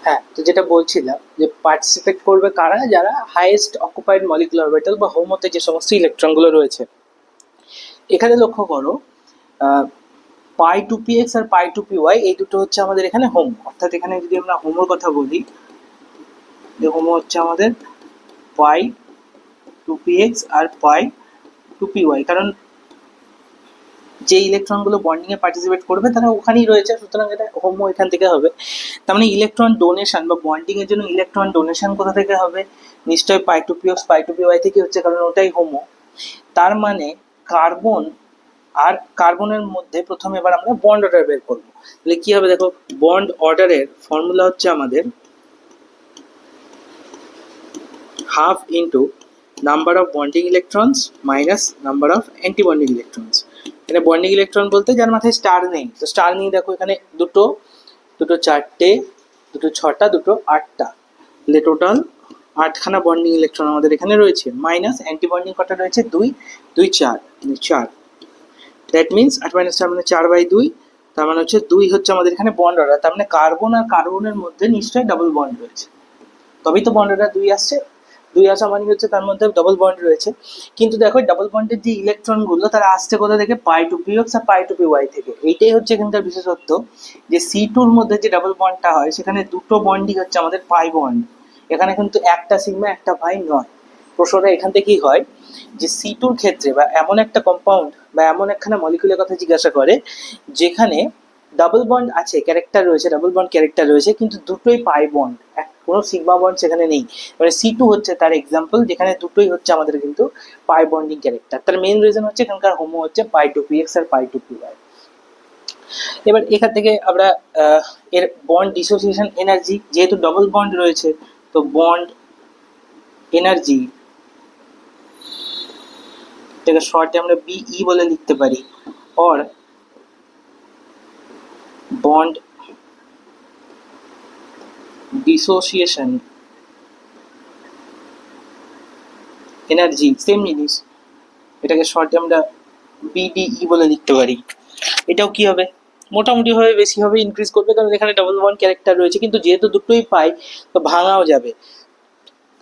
হ্যাঁ, তো যেটা বলছিলাম যে পার্টিসিপেট করবে কারা, যারা হাইয়েস্ট অকুপাইড মলিকুলার অরবিটাল বা হোমোতে যে সমস্ত ইলেকট্রনগুলো রয়েছে। এখানে লক্ষ্য করো পাই টু পি এক্স আর পাই টু পি ওয়াই, এই দুটো হচ্ছে আমাদের এখানে হোম। অর্থাৎ এখানে যদি আমরা হোমোর কথা বলি, যে হোমো হচ্ছে আমাদের পাই টু পি এক্স আর পাই টু পি ওয়াই, কারণ যে ইলেকট্রনগুলো বন্ডিং এ পার্টিসিপেট করবে তারা ওখানেই রয়েছে, সুতরাং এটা হোমো এখান থেকে হবে। তার মানে ইলেকট্রন ডোনেশন বা বন্ডিং এর জন্য ইলেকট্রন ডোনেশন কোথা থেকে হবে, নিশ্চয়ই পাই two p x pi two p Y থেকে হচ্ছে, কারণ ওটাই হোমো। তার মানে কার্বন আর কার্বনের মধ্যে প্রথমে এবার আমরা বন্ড অর্ডার বের করবো। তাহলে কি হবে, দেখো বন্ড অর্ডারের ফর্মুলা হচ্ছে আমাদের half into number of bonding electrons minus number of anti bonding electrons. এখানে বন্ডিং ইলেকট্রন বলতে যার মাথায় স্টার নেই, তো স্টার নেই, দেখো এখানে দুটো, দুটো 4টে, দুটো 6টা, দুটো 8টা, তাহলে টোটাল 8খানা বন্ডিং ইলেকট্রন আমাদের এখানে রয়েছে, মাইনাস অ্যান্টি বন্ডিং কটা রয়েছে, 2, 2 4, 4, দ্যাট মিনস 8 - 4 মানে 4/2, তার মানে হচ্ছে 2 হচ্ছে আমাদের এখানে বন্ড অর্ডার। তার মানে কার্বন আর কার্বনের মধ্যে নিশ্চয়ই ডাবল বন্ড রয়েছে, তবেই তো বন্ড অর্ডার 2 আসছে। 2 আসা মানে হচ্ছে তার মধ্যে ডাবল বন্ড রয়েছে। কিন্তু দেখো ডাবল বন্ডের যে ইলেকট্রনগুলো তারা আসছে কোথা থেকে, পাই টু পি এক্স আর পাই টু পি ওয়াই থেকে। এইটাই হচ্ছে এখানকার বিশেষত্ব, যে সি টুর মধ্যে যে ডাবল বন্ডটা হয় সেখানে দুটো বন্ডই হচ্ছে আমাদের পাই বন্ড, এখানে কিন্তু একটা সিগমা একটা পাই নয়। প্রশ্নটা এখান থেকেই হয় যে সি টুর ক্ষেত্রে বা এমন একটা কম্পাউন্ড বা এমন একখানা মলিকুলের কথা জিজ্ঞাসা করে যেখানে ডাবল বন্ড আছে, ক্যারেক্টার রয়েছে, ডাবল বন্ড ক্যারেক্টার রয়েছে, কিন্তু দুটোই পাই বন্ড, কোনো সিগমা বন্ড সেখানে নেই। মানে সি টু হচ্ছে তার এক্সাম্পল, যেখানে দুটোই হচ্ছে আমাদের কিন্তু পাই বন্ডিং ক্যারেক্টার। তার মেইন রিজন হচ্ছে এখানকার হোমো হচ্ছে পাই টু পি এক্স আর পাই টু পি ওয়াই। এবার এখান থেকে আমরা এর বন্ড ডিসোসিয়েশন এনার্জি, যেহেতু ডবল বন্ড রয়েছে তো বন্ড এনার্জি এটাকে শর্টে আমরা বিই বলে লিখতে পারি, or bond dissociation energy, same জিনিস, এটাকে শর্টে আমরা বিডিই বলে লিখতে পারি। এটাও কি হবে, মোটামুটি ভাবে বেশি হবে, ইনক্রিজ করবে, কারণ এখানে ডাবল বন্ড ক্যারেক্টার রয়েছে, কিন্তু যেহেতু দুটোই পাই তো ভাঙাও যাবে।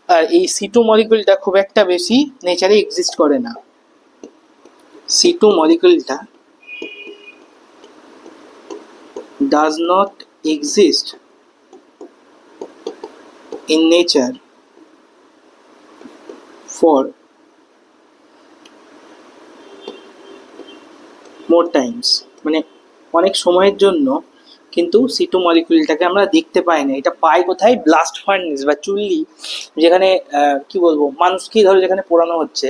আর এই সি2 মলিকুলটা খুব একটা বেশি নেচারে এক্সিস্ট করে না। সি2 মলিকুলটা does not exist in nature for more times, মানে অনেক সময়ের জন্য কিন্তু সি2 মলিকুলটাকে আমরা দেখতে পাই না। এটা পাই কোথায়, ব্লাস্ট ফার্নেস বা চুল্লি, যেখানে কি বলবো, মানুষকে ধরো যেখানে পোড়ানো হচ্ছে,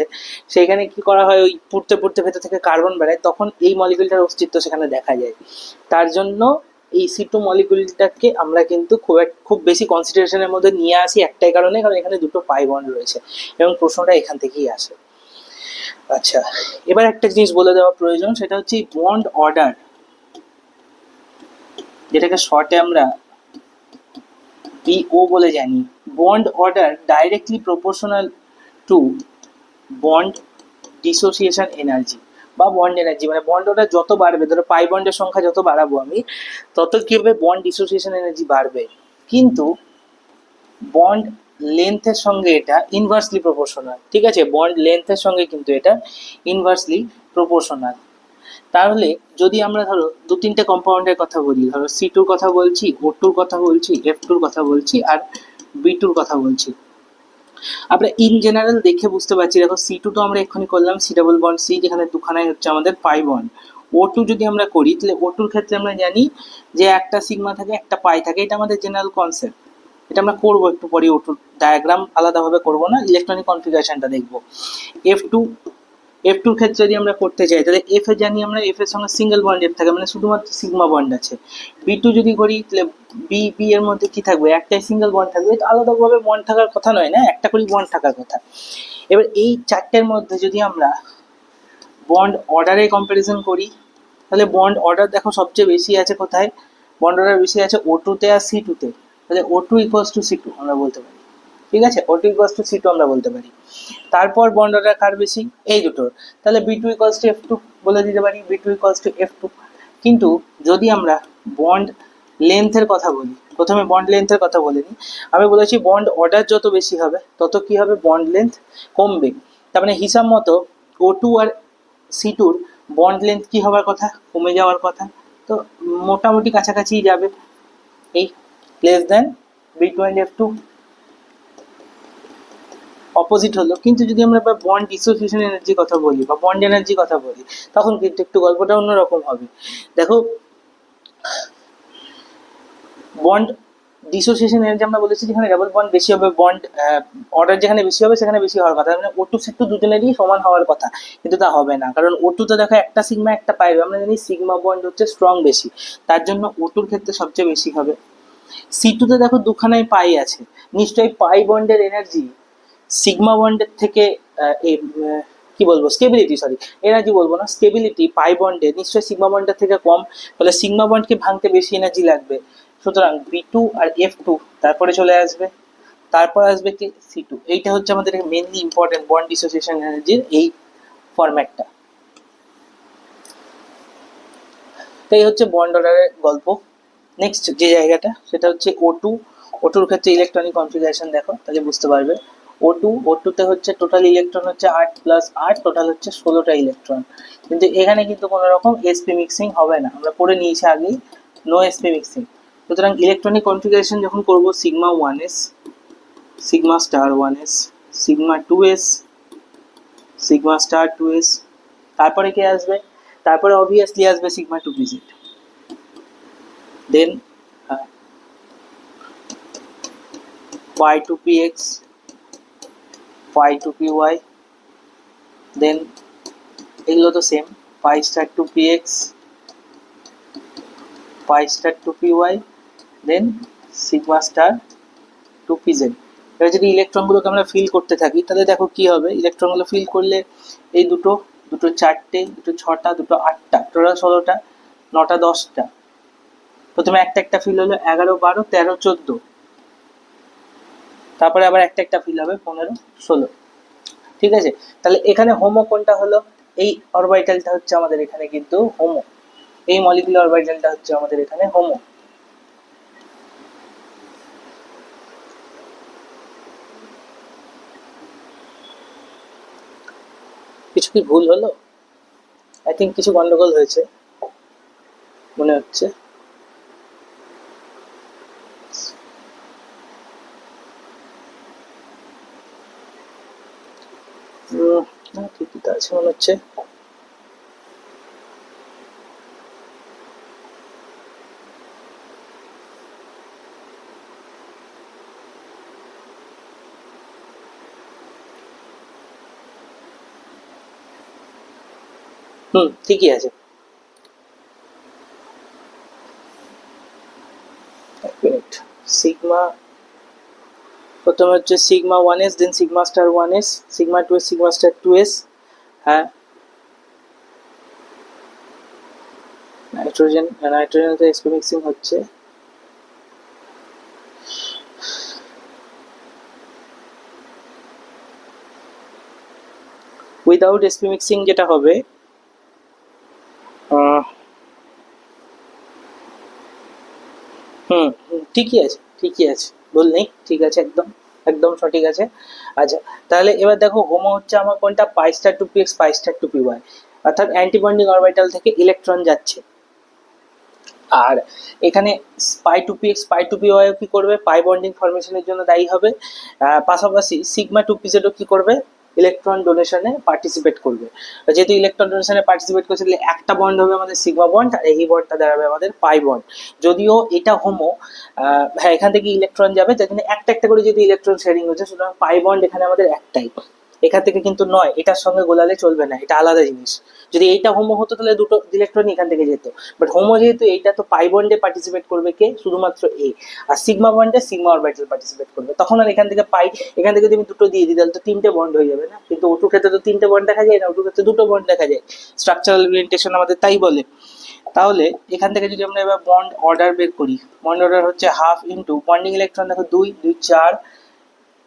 সেইখানে কি করা হয়, ওই পুড়তে পুড়তে ভেতর থেকে কার্বন বেরোয়, তখন এই মলিকুলটার অস্তিত্ব সেখানে দেখা যায়। তার জন্য এই সি2 মলিকুলটাকে আমরা কিন্তু খুব বেশি কনসিডারেশনের মধ্যে নিয়ে আসি একটাই কারণে, কারণ এখানে দুটো পাই বন্ড রয়েছে এবং প্রশ্নটা এখান থেকেই আসে। আচ্ছা, এবার একটা জিনিস বলে দেওয়া প্রয়োজন, সেটা হচ্ছে বন্ড অর্ডার, যেটাকে শর্টে আমরা বিও বলে জানি। Bond order directly proportional to bond dissociation energy বা বন্ড এনার্জি, মানে বন্ড অর্ডার যত বাড়বে, ধরো পাই বন্ডের সংখ্যা যত বাড়াবো আমি, তত কি হবে, বন্ড ডিসোসিয়েশন এনার্জি বাড়বে। কিন্তু বন্ড লেন্থের সঙ্গে এটা ইনভার্সলি প্রপোর্শনাল, ঠিক আছে, বন্ড লেন্থের সঙ্গে কিন্তু এটা ইনভার্সলি প্রপোর্শনাল। তাহলে যদি আমরা ধরো দু তিনটে কম্পাউন্ডের কথা বলি, ধরো সি2 কথা বলছি, ও2 কথা বলছি, এফ2 কথা বলছি, আর বি2 কথা বলছি, আমরা ইন জেনারেল দেখে বুঝতে পারছি। দেখো সি2 তো আমরা এক্ষুনি করলাম, সি ডাবল বন্ড সি, যেখানে দুখানাই হচ্ছে আমাদের পাই বন্ড। ও2 যদি আমরা করি, তাহলে ও2র ক্ষেত্রে আমরা জানি যে একটা সিগমা থাকে একটা পাই থাকে, এটা আমাদের জেনারেল কনসেপ্ট। এটা আমরা করবো একটু পরে, ও2 ডায়াগ্রাম আলাদাভাবে করবো না, ইলেকট্রনিক কনফিগারেশনটা দেখবো। এফ2, এফ2র ক্ষেত্রে যদি আমরা করতে চাই, তাহলে এফ এ জানি আমরা, এফ এর সঙ্গে সিঙ্গেল বন্ড এফ থাকে, মানে শুধুমাত্র সিগমা বন্ড আছে। বি2 যদি করি, তাহলে বি এর মধ্যে কি থাকবে, একটাই সিঙ্গেল বন্ড থাকবে, তো আলাদাভাবে বন্ড থাকার কথা নয় না, একটা করে বন্ড থাকার কথা। এবার এই চারটের মধ্যে যদি আমরা বন্ড অর্ডারে কম্পারিজন করি, তাহলে বন্ড অর্ডার দেখো সবচেয়ে বেশি আছে কোথায়, বন্ড অর্ডার বেশি আছে ও2 তে আর সি2 তে, তাহলে ও2 ইকুয়ালস টু সি2 আমরা বলতে পারি, ঠিক আছে, ও2 ইকুয়ালস টু সি2 আমরা বলতে পারি। তারপর বন্ড অর্ডার কার বেশি, এই দুটোর, তাহলে বি2 ইকুয়ালস টু এফ2 বলে দিতে পারি, বি2 ইকুয়ালস টু এফ2। কিন্তু যদি আমরা বন্ড লেন্থের কথা বলি, প্রথমে বন্ড লেন্থের কথা বলে নিই, আমি বলেছি বন্ড অর্ডার যত বেশি হবে তত কি হবে, বন্ড লেন্থ কমবে। তার মানে হিসাব মতো ও2 আর সি2র বন্ড লেন্থ কি হওয়ার কথা, কমে যাওয়ার কথা, তো মোটামুটি কাছাকাছি যাবে, এই লেস দেন বি2 অ্যান্ড এফ2, অপোজিট হলো। কিন্তু যদি আমরা বন্ড ডিসোসিয়েশন এনার্জির কথা বলি বা বন্ড এনার্জির কথা বলি, তখন কিন্তু একটু গল্পটা অন্যরকম হবে। দেখো বন্ড ডিসোসিয়েশন এনার্জি আমরা বলেছি যেখানে ডাবল বন্ড বেশি হবে, বন্ড অর্ডার যেখানে বেশি হবে সেখানে বেশি হওয়ার কথা, মানে ও2 সি2 দুজনেরই সমান হওয়ার কথা, কিন্তু তা হবে না, কারণ ও2 তে দেখো একটা সিগমা একটা পাই, আমরা জানি সিগমা বন্ড হচ্ছে স্ট্রং বেশি, তার জন্য ও2র ক্ষেত্রে সবচেয়ে বেশি হবে। সি2 তে দেখো দুখানাই পাই আছে, নিশ্চয়ই পাই বন্ডের এনার্জি সিগমা বন্ডের থেকে কি বলবো, স্টেবিলিটি, সরি এনার্জি বলবো না, স্টেবিলিটি পাই বন্ডে নিশ্চয়ই সিগমা বন্ডের থেকে কম, ফলে সিগমা বন্ডকে ভাঙতে বেশি এনার্জি লাগবে। সুতরাং বি2 আর এফ2 তারপরে চলে আসবে, তারপর আসবে কি সি2। এইটা হচ্ছে আমাদের মেনলি ইম্পর্টেন্ট বন্ড ডিসোসিয়েশন এনার্জির এই ফরম্যাটটা। তো এই হচ্ছে বন্ড অর্ডারের গল্প। নেক্সট যে জায়গাটা সেটা হচ্ছে ও2, ও2র ক্ষেত্রে ইলেকট্রনিক কনফিগারেশন দেখো, তাহলে বুঝতে পারবে। ও2তে হচ্ছে টোটাল ইলেকট্রন হচ্ছে 8 প্লাস 8, টোটাল হচ্ছে 16টা ইলেকট্রন, কিন্তু এখানে কিন্তু কোনো রকম এসপি মিক্সিং হবে না, আমরা পড়ে নিয়েছি আগেই, নো এসপি মিক্সিং। সুতরাং ইলেকট্রনিক কনফিগারেশন যখন করব, sigma 1s, sigma star 1s, sigma 2s, sigma star 2s, তারপরে কে আসবে, তারপরে অবভিয়াসলি আসবে সিগমা 2pz, দেন y2px, y2py, দেন এগুলো তো সেম, পাই star 2px, pi star 2py, দেন সিগমা স্টার 2pz। এবার যদি ইলেকট্রনগুলোকে আমরা ফিল করতে থাকি তাহলে দেখো কি হবে, ইলেকট্রনগুলো ফিল করলে এই দুটো, দুটো চারটে, দুটো ছটা, দুটো আটটা, টোটাল 16টা, 9টা 10টা, প্রথমে একটা একটা ফিল হলো 11 12 13 14, তারপরে আবার একটা একটা ফিল হবে 15 16। ঠিক আছে, তাহলে এখানে হোমো কোনটা হলো, এই অরবিটালটা হচ্ছে আমাদের এখানে কিন্তু হোমো, এই মলিকুলার অরবিটালটা হচ্ছে আমাদের এখানে হোমো। কিছু কি ভুল হলো? আই থিঙ্ক কিছু গন্ডগোল হয়েছে মনে হচ্ছে। না ঠিকই তো আছে মনে হচ্ছে। ঠিকই আছে। এক মিনিট, সিগমা প্রথমে হচ্ছে sigma 1s, then sigma star 1s, sigma 2s, sigma star 2s। হ্যাঁ, নাইট্রোজেন তো sp মিক্সিং হচ্ছে। উইদাউট sp মিক্সিং যেটা হবে, ঠিকই আছে, ঠিকই আছে, ভুল নেই, ঠিক আছে, একদম একদম সঠিক আছে। আচ্ছা, তাহলে এবার দেখো হোমো হচ্ছে আমার কোনটা, পাই star two p x, pi star two p Y, অর্থাৎ অ্যান্টি বন্ডিং অরবিটাল থেকে ইলেকট্রন যাচ্ছে। আর এখানে পাই two p x, pi two p Y কি করবে, পাই বন্ডিং ফরমেশনের জন্য দায়ী হবে। পাশাপাশি সিগমা টু পি জেডও কি করবে, ইলেকট্রন ডোনেশনে পার্টিসিপেট করবে। যেহেতু ইলেকট্রন ডোনেশনে পার্টিসিপেট করছে, তাহলে একটা বন্ড হবে আমাদের সিগমা বন্ড, আর এই বন্ডটা দাঁড়াবে আমাদের পাই বন্ড। যদিও এটা হোমো, হ্যাঁ এখান থেকে ইলেকট্রন যাবে, যেখানে একটা একটা করে যদি ইলেকট্রন শেয়ারিং হচ্ছে, সুতরাং পাই বন্ড এখানে আমাদের একটাই, এখান থেকে কিন্তু নয়, এটার সঙ্গে গোলালে চলবে না, এটা আলাদা জিনিস। যদি এইটা হোমো হতো তাহলে দুটো ইলেকট্রন এখান থেকে যেত, বাট হোমো যেহেতু এইটা, তো পাই বন্ডে পার্টিসিপেট করবে কে, শুধুমাত্র এ। আর সিগমা বন্ডে সিগমা অরবিটাল পার্টিসিপেট করবে, তখন আর এখান থেকে পাই, এখান থেকে তুমি দুটো দিয়ে দিই তাহলে তো তিনটে বন্ড হয়ে যাবে না, কিন্তু ওটুর ক্ষেত্রে তো তিনটে বন্ড দেখা যায় না, ওটুর ক্ষেত্রে দুটো বন্ড দেখা যায়, স্ট্রাকচারাল ওরিয়েন্টেশন আমাদের তাই বলে। তাহলে এখান থেকে যদি আমরা এবার বন্ড অর্ডার বের করি, বন্ড অর্ডার হচ্ছে হাফ ইন্টু বন্ডিং ইলেকট্রন, দেখো 2 2 4,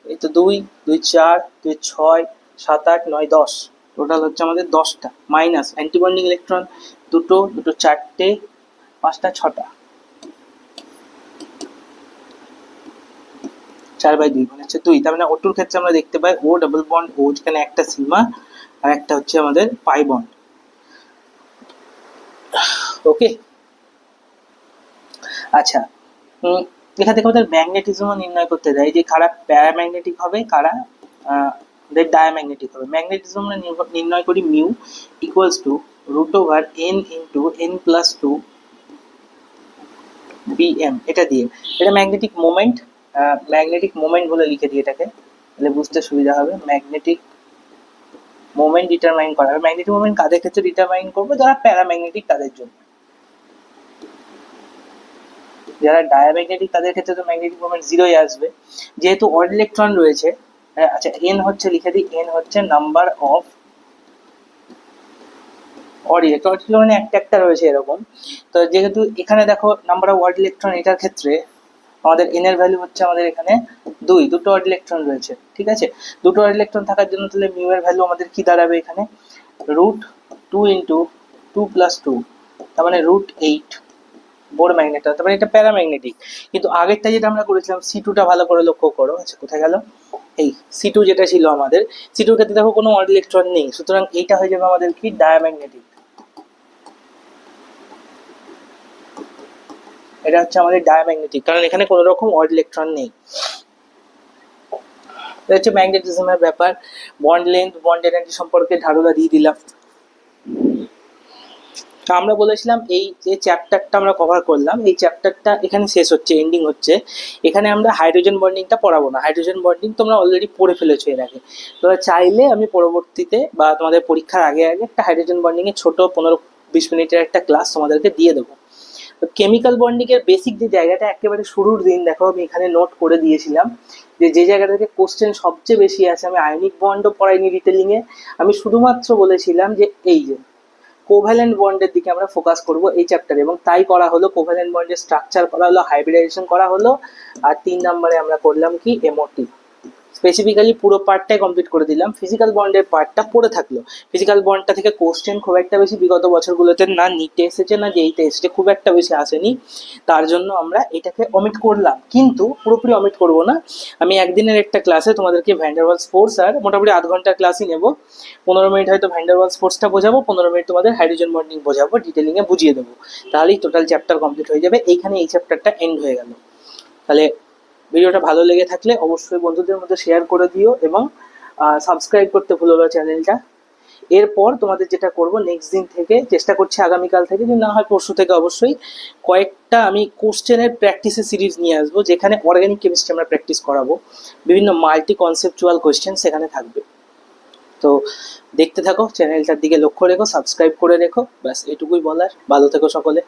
এই তো 2 2 4 2 6 7 8 9 10, টোটাল হচ্ছে আমাদের 10টা, মাইনাস অ্যান্টিবন্ডিং ইলেকট্রন দুটো, দুটো চারটে, পাঁচটা ছটা, 4/2 মানে হচ্ছে 2। তার মানে ওটুর ক্ষেত্রে আমরা দেখতে পাই ও ডাবল বন্ড ও, যেখানে একটা সিগমা আর একটা হচ্ছে আমাদের পাই বন্ড। ওকে, আচ্ছা, এখান থেকে আমাদের ম্যাগনেটিজমও নির্ণয় করতে দেয়, যে কারা প্যারাম্যাগনেটিক হবে, কারা ডায়াম্যাগনেটিক হবে। ম্যাগনেটিজম আমরা নির্ণয় করি mu equals to √n into n plus 2 bm, এটা দিয়ে, এটা ম্যাগনেটিক মোমেন্ট, ম্যাগনেটিক মোমেন্ট বলে লিখে দিই এটাকে, তাহলে বুঝতে সুবিধা হবে। ম্যাগনেটিক মোমেন্ট ডিটারমাইন করা হবে, ম্যাগনেটিক মোমেন্ট কাদের ক্ষেত্রে ডিটারমাইন করবো, যারা প্যারাম্যাগনেটিক তাদের জন্য, যারা ডায়াম্যাগনেটিক তাদের ক্ষেত্রে তো ম্যাগনেটিক মোমেন্ট 0ই আসবে, যেহেতু অড ইলেকট্রন রয়েছে। আচ্ছা, n হচ্ছে লিখে দিই, n হচ্ছে নাম্বার অফ অড ইলেকট্রন, মানে একটা একটা রয়েছে এরকম। তো যেহেতু এখানে দেখো নাম্বার অফ অড ইলেকট্রন, এটার ক্ষেত্রে আমাদের n এর ভ্যালু হচ্ছে আমাদের এখানে 2, দুটো অড ইলেকট্রন রয়েছে, ঠিক আছে। দুটো অড ইলেকট্রন থাকার জন্য তাহলে মিউ এর ভ্যালু আমাদের কি দাঁড়াবে এখানে, √2 ইন্টু 2 প্লাস 2, তার মানে √8 বোর ম্যাগনেট, তার মানে এটা প্যারাম্যাগনেটিক। কিন্তু আগেরটা যেটা আমরা করেছিলাম C2 টা ভালো করে লক্ষ্য করো, আচ্ছা কোথায় গেল, এই C2 যেটা ছিল আমাদের, C2 এর ক্ষেত্রে দেখো কোনো অড ইলেকট্রন নেই, সুতরাং এইটা হয়ে যাবে আমাদের কি, ডায়াম্যাগনেটিক। এটা হচ্ছে আমাদের ডায়াম্যাগনেটিক, কারণ এখানে কোনো রকম অড ইলেকট্রন নেই। এটা হচ্ছে ম্যাগনেটিজমের ব্যাপার। বন্ড লেন্থ, বন্ড এনার্জি সম্পর্কে ধারণা দিয়ে দিলাম। আমরা বলেছিলাম এই যে চ্যাপ্টারটা আমরা কভার করলাম, এই চ্যাপ্টারটা এখানে শেষ হচ্ছে, এন্ডিং হচ্ছে। এখানে আমরা হাইড্রোজেন বন্ডিংটা পড়াবো না, হাইড্রোজেন বন্ডিং তোমরা অলরেডি পড়ে ফেলেছো এর আগে। তোমরা চাইলে আমি পরবর্তীতে বা তোমাদের পরীক্ষার আগে আগে একটা হাইড্রোজেন বন্ডিং এর ছোট 15-20 মিনিটের একটা ক্লাস তোমাদেরকে দিয়ে দেবো। তো কেমিক্যাল বন্ডিং এর বেসিক যে জায়গাটা একেবারে শুরুর দিন দেখো আমি এখানে নোট করে দিয়েছিলাম, যে জায়গাটা থেকে কোশ্চেন সবচেয়ে বেশি আছে, আমি আয়নিক বন্ডও পড়াইনি ডিটেলিং এ, আমি শুধুমাত্র বলেছিলাম যে এই যে কোভ্যালেন্ট বন্ডের দিকে আমরা ফোকাস করব এই চ্যাপ্টারে, এবং তাই করা হলো। কোভ্যালেন্ট বন্ডের স্ট্রাকচার করা হলো, হাইব্রিডাইজেশন করা হলো, আর 3 নম্বরে আমরা করলাম কি এমওটি। স্পেসিফিক্যালি পুরো পার্টটাই কমপ্লিট করে দিলাম, ফিজিক্যাল বন্ডের পার্টটা পড়ে থাকলো। ফিজিক্যাল বন্ডটা থেকে কোশ্চেন খুব একটা বেশি বিগত বছরগুলোতে না নিটে এসেছে না যেইতে এসেছে, খুব একটা বেশি আসেনি, তার জন্য আমরা এটাকে অমিট করলাম। কিন্তু পুরোপুরি অমিট করব না, আমি একদিনের একটা ক্লাসে তোমাদেরকে ভ্যান্ডারওয়ালস ফোর্স আর মোটামুটি আধ ঘন্টার ক্লাসই নেবো। 15 মিনিট হয়তো ভ্যান্ডারওয়ালস ফোর্সটা বোঝাবো, 15 মিনিট তোমাদের হাইড্রোজেন বন্ডিং বোঝাবো, ডিটেলিংয়ে বুঝিয়ে দেবো। তাহলেই টোটাল চ্যাপ্টার কমপ্লিট হয়ে যাবে। এইখানে এই চ্যাপ্টারটা এন্ড হয়ে গেল। তাহলে ভিডিওটা ভালো লেগে থাকলে অবশ্যই বন্ধুদের মধ্যে শেয়ার করে দিও, এবং সাবস্ক্রাইব করতে ভুলো না চ্যানেলটা। এরপর তোমাদের যেটা করব, নেক্সট দিন থেকে চেষ্টা করছি, আগামীকাল থেকে যদি না হয় পরশু থেকে অবশ্যই কয়েকটা আমি কোশ্চেনের প্র্যাকটিসের সিরিজ নিয়ে আসবো, যেখানে অর্গানিক কেমিস্ট্রি আমরা প্র্যাকটিস করাবো, বিভিন্ন মাল্টি কনসেপচুয়াল কোশ্চেন সেখানে থাকবে। তো দেখতে থাকো, চ্যানেলটার দিকে লক্ষ্য রেখো, সাবস্ক্রাইব করে রেখো, ব্যাস এটুকুই বলার। ভালো থেকো সকলে।